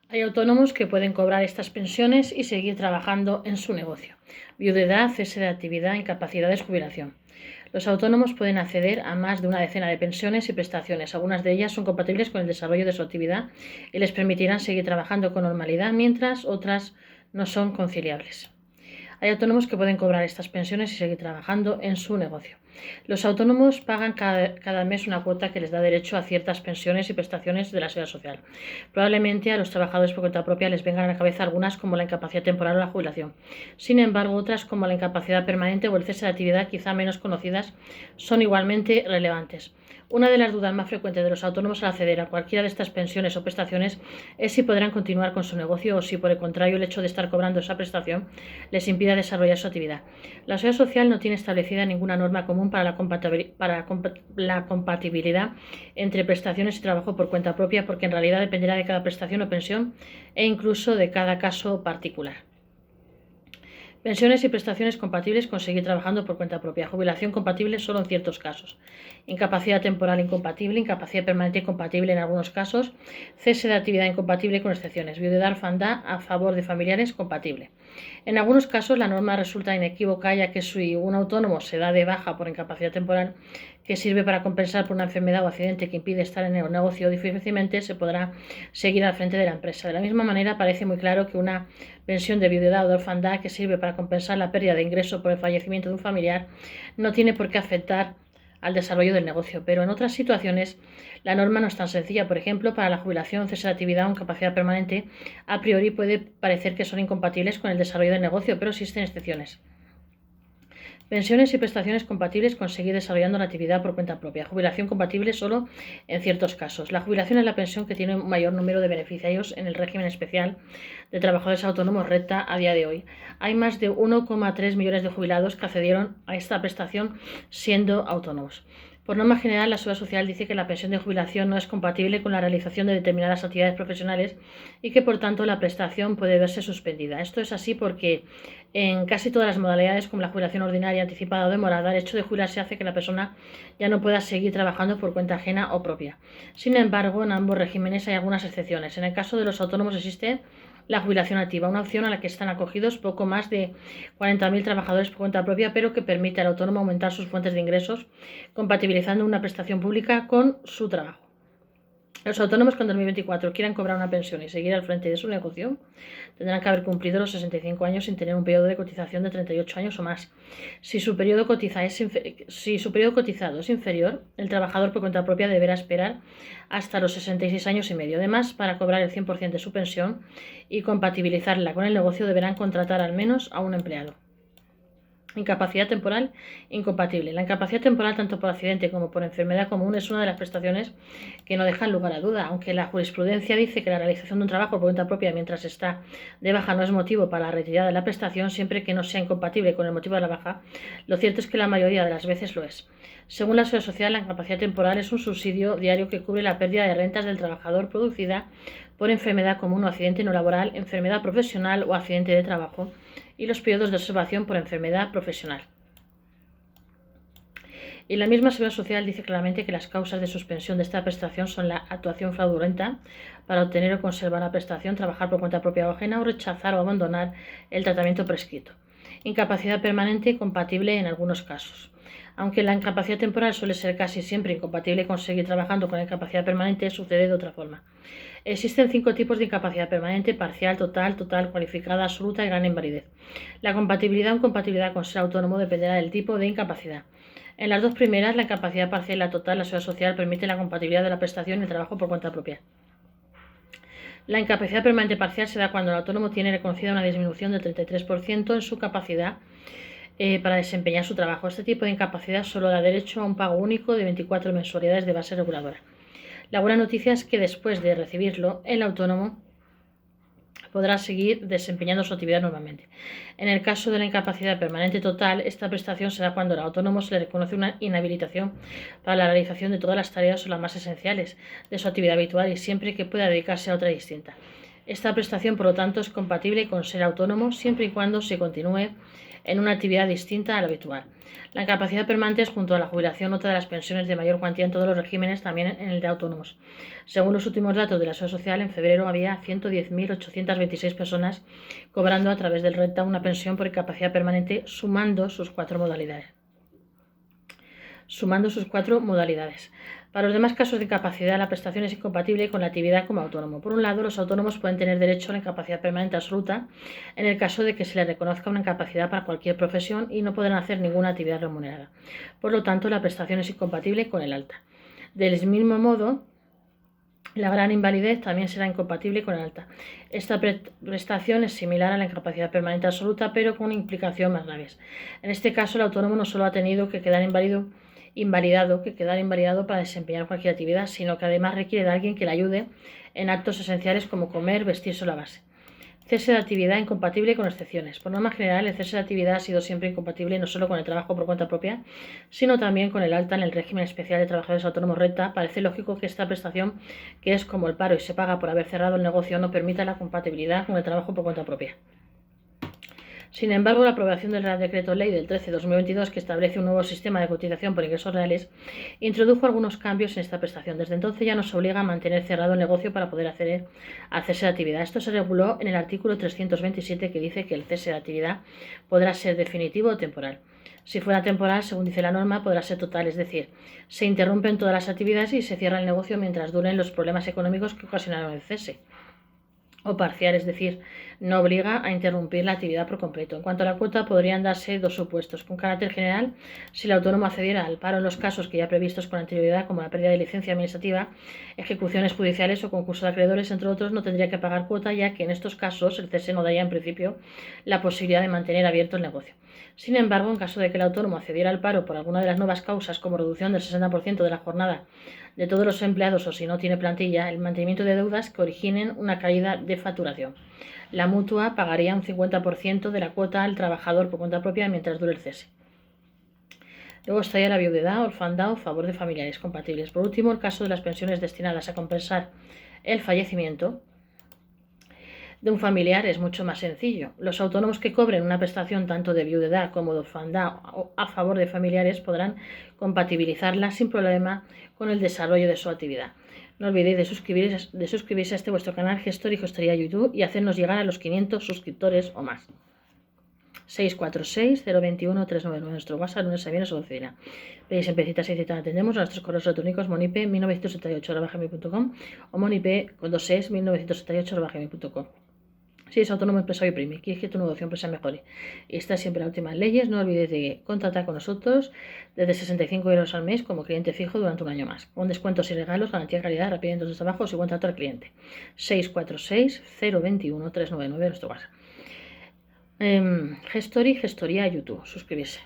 Hay autónomos que pueden cobrar estas pensiones y seguir trabajando en su negocio. Viudedad, cese de actividad, incapacidades, jubilación. Los autónomos pueden acceder a más de una decena de pensiones y prestaciones. Algunas de ellas son compatibles con el desarrollo de su actividad y les permitirán seguir trabajando con normalidad, mientras otras no son conciliables. Hay autónomos que pueden cobrar estas pensiones y seguir trabajando en su negocio. Los autónomos pagan cada mes una cuota que les da derecho a ciertas pensiones y prestaciones de la seguridad social. Probablemente a los trabajadores por cuenta propia les vengan a la cabeza algunas como la incapacidad temporal o la jubilación. Sin embargo, otras como la incapacidad permanente o el cese de actividad, quizá menos conocidas, son igualmente relevantes. Una de las dudas más frecuentes de los autónomos al acceder a cualquiera de estas pensiones o prestaciones es si podrán continuar con su negocio o si, por el contrario, el hecho de estar cobrando esa prestación les impida desarrollar su actividad. La Seguridad Social no tiene establecida ninguna norma común para la compatibilidad entre prestaciones y trabajo por cuenta propia, porque en realidad dependerá de cada prestación o pensión e incluso de cada caso particular. Pensiones y prestaciones compatibles con seguir trabajando por cuenta propia. Jubilación compatible solo en ciertos casos. Incapacidad temporal incompatible. Incapacidad permanente incompatible en algunos casos. Cese de actividad incompatible con excepciones. Viudedad, orfandad a favor de familiares compatible. En algunos casos la norma resulta inequívoca, ya que si un autónomo se da de baja por incapacidad temporal, que sirve para compensar por una enfermedad o accidente que impide estar en el negocio, difícilmente se podrá seguir al frente de la empresa. De la misma manera, parece muy claro que una pensión de viudedad o de orfandad que sirve para compensar la pérdida de ingreso por el fallecimiento de un familiar no tiene por qué afectar al desarrollo del negocio, pero en otras situaciones la norma no es tan sencilla. Por ejemplo, para la jubilación, cese de actividad o incapacidad permanente, a priori puede parecer que son incompatibles con el desarrollo del negocio, pero existen excepciones. Pensiones y prestaciones compatibles con seguir desarrollando la actividad por cuenta propia. Jubilación compatible solo en ciertos casos. La jubilación es la pensión que tiene un mayor número de beneficiarios en el régimen especial de trabajadores autónomos recta a día de hoy. Hay más de 1,3 millones de jubilados que accedieron a esta prestación siendo autónomos. Por norma general, la Seguridad Social dice que la pensión de jubilación no es compatible con la realización de determinadas actividades profesionales y que, por tanto, la prestación puede verse suspendida. Esto es así porque en casi todas las modalidades, como la jubilación ordinaria, anticipada o demorada, el hecho de jubilarse hace que la persona ya no pueda seguir trabajando por cuenta ajena o propia. Sin embargo, en ambos regímenes hay algunas excepciones. En el caso de los autónomos existe la jubilación activa, una opción a la que están acogidos poco más de 40.000 trabajadores por cuenta propia, pero que permite al autónomo aumentar sus fuentes de ingresos, compatibilizando una prestación pública con su trabajo. Los autónomos que en 2024 quieran cobrar una pensión y seguir al frente de su negocio tendrán que haber cumplido los 65 años sin tener un periodo de cotización de 38 años o más. Si su periodo cotizado es inferior, el trabajador por cuenta propia deberá esperar hasta los 66 años y medio. Además, para cobrar el 100% de su pensión y compatibilizarla con el negocio, deberán contratar al menos a un empleado. Incapacidad temporal incompatible. La incapacidad temporal, tanto por accidente como por enfermedad común, es una de las prestaciones que no dejan lugar a duda. Aunque la jurisprudencia dice que la realización de un trabajo por cuenta propia mientras está de baja no es motivo para la retirada de la prestación, siempre que no sea incompatible con el motivo de la baja, lo cierto es que la mayoría de las veces lo es. Según la Seguridad Social, la incapacidad temporal es un subsidio diario que cubre la pérdida de rentas del trabajador producida por enfermedad común o accidente no laboral, enfermedad profesional o accidente de trabajo, y los periodos de observación por enfermedad profesional. Y la misma Seguridad Social dice claramente que las causas de suspensión de esta prestación son la actuación fraudulenta para obtener o conservar la prestación, trabajar por cuenta propia o ajena, o rechazar o abandonar el tratamiento prescrito. Incapacidad permanente compatible en algunos casos. Aunque la incapacidad temporal suele ser casi siempre incompatible con seguir trabajando con la incapacidad permanente, sucede de otra forma. Existen 5 tipos de incapacidad permanente: parcial, total, cualificada, absoluta y gran invalidez. La compatibilidad o incompatibilidad con ser autónomo dependerá del tipo de incapacidad. En las dos primeras, la incapacidad parcial y la total, la Seguridad Social permite la compatibilidad de la prestación y el trabajo por cuenta propia. La incapacidad permanente parcial se da cuando el autónomo tiene reconocida una disminución del 33% en su capacidad para desempeñar su trabajo. Este tipo de incapacidad solo da derecho a un pago único de 24 mensualidades de base reguladora. La buena noticia es que después de recibirlo, el autónomo podrá seguir desempeñando su actividad normalmente. En el caso de la incapacidad permanente total, esta prestación se da cuando al autónomo se le reconoce una inhabilitación para la realización de todas las tareas o las más esenciales de su actividad habitual y siempre que pueda dedicarse a otra distinta. Esta prestación, por lo tanto, es compatible con ser autónomo siempre y cuando se continúe en una actividad distinta a la habitual. La incapacidad permanente es, junto a la jubilación, otra de las pensiones de mayor cuantía en todos los regímenes, también en el de autónomos. Según los últimos datos de la Seguridad Social, en febrero había 110.826 personas cobrando a través del RENTA una pensión por incapacidad permanente, sumando sus cuatro modalidades. Para los demás casos de incapacidad, la prestación es incompatible con la actividad como autónomo. Por un lado, los autónomos pueden tener derecho a la incapacidad permanente absoluta en el caso de que se les reconozca una incapacidad para cualquier profesión y no podrán hacer ninguna actividad remunerada. Por lo tanto, la prestación es incompatible con el alta. Del mismo modo, la gran invalidez también será incompatible con el alta. Esta prestación es similar a la incapacidad permanente absoluta, pero con implicaciones más graves. En este caso, el autónomo no solo ha tenido que quedar invalidado para desempeñar cualquier actividad, sino que además requiere de alguien que le ayude en actos esenciales como comer, vestirse o lavarse. Cese de actividad incompatible con excepciones. Por norma general, el cese de actividad ha sido siempre incompatible no solo con el trabajo por cuenta propia, sino también con el alta en el régimen especial de trabajadores autónomos RENTA. Parece lógico que esta prestación, que es como el paro y se paga por haber cerrado el negocio, no permita la compatibilidad con el trabajo por cuenta propia. Sin embargo, la aprobación del Real Decreto Ley del 13/2022, que establece un nuevo sistema de cotización por ingresos reales, introdujo algunos cambios en esta prestación. Desde entonces ya no se obliga a mantener cerrado el negocio para poder hacerse de actividad. Esto se reguló en el artículo 327, que dice que el cese de actividad podrá ser definitivo o temporal. Si fuera temporal, según dice la norma, podrá ser total, es decir, se interrumpen todas las actividades y se cierra el negocio mientras duren los problemas económicos que ocasionaron el cese. O parcial, es decir, no obliga a interrumpir la actividad por completo. En cuanto a la cuota, podrían darse dos supuestos. Con carácter general, si el autónomo accediera al paro en los casos que ya previstos con anterioridad, como la pérdida de licencia administrativa, ejecuciones judiciales o concurso de acreedores, entre otros, no tendría que pagar cuota, ya que en estos casos el cese no daría en principio la posibilidad de mantener abierto el negocio. Sin embargo, en caso de que el autónomo accediera al paro por alguna de las nuevas causas, como reducción del 60% de la jornada de todos los empleados o si no tiene plantilla, el mantenimiento de deudas que originen una caída de facturación, la mutua pagaría un 50% de la cuota al trabajador por cuenta propia mientras dure el cese. Luego estaría la viudedad, orfandad o favor de familiares compatibles. Por último, el caso de las pensiones destinadas a compensar el fallecimiento de un familiar es mucho más sencillo. Los autónomos que cobren una prestación tanto de viudedad como de orfandad a favor de familiares podrán compatibilizarla sin problema con el desarrollo de su actividad. No olvidéis de suscribirse a este vuestro canal Gestor y Gestoría YouTube y hacernos llegar a los 500 suscriptores o más. 646-021-399, nuestro WhatsApp, lunes a viernes o oficina. Pedís en citas y citas atendemos a nuestros correos electrónicos monipe1978@gmail.com o monipe1978@gmail.com. Si eres autónomo, empresario y pyme, quieres que tu negocio empresa mejore y estás siempre en las últimas leyes, no olvides de contratar con nosotros desde 65 euros al mes como cliente fijo durante un año más, con descuentos y regalos, garantía de calidad, rapidez en tus trabajos y buen trato al cliente. 646-021-399, nuestro WhatsApp. Gestor y Gestoría YouTube, suscribirse.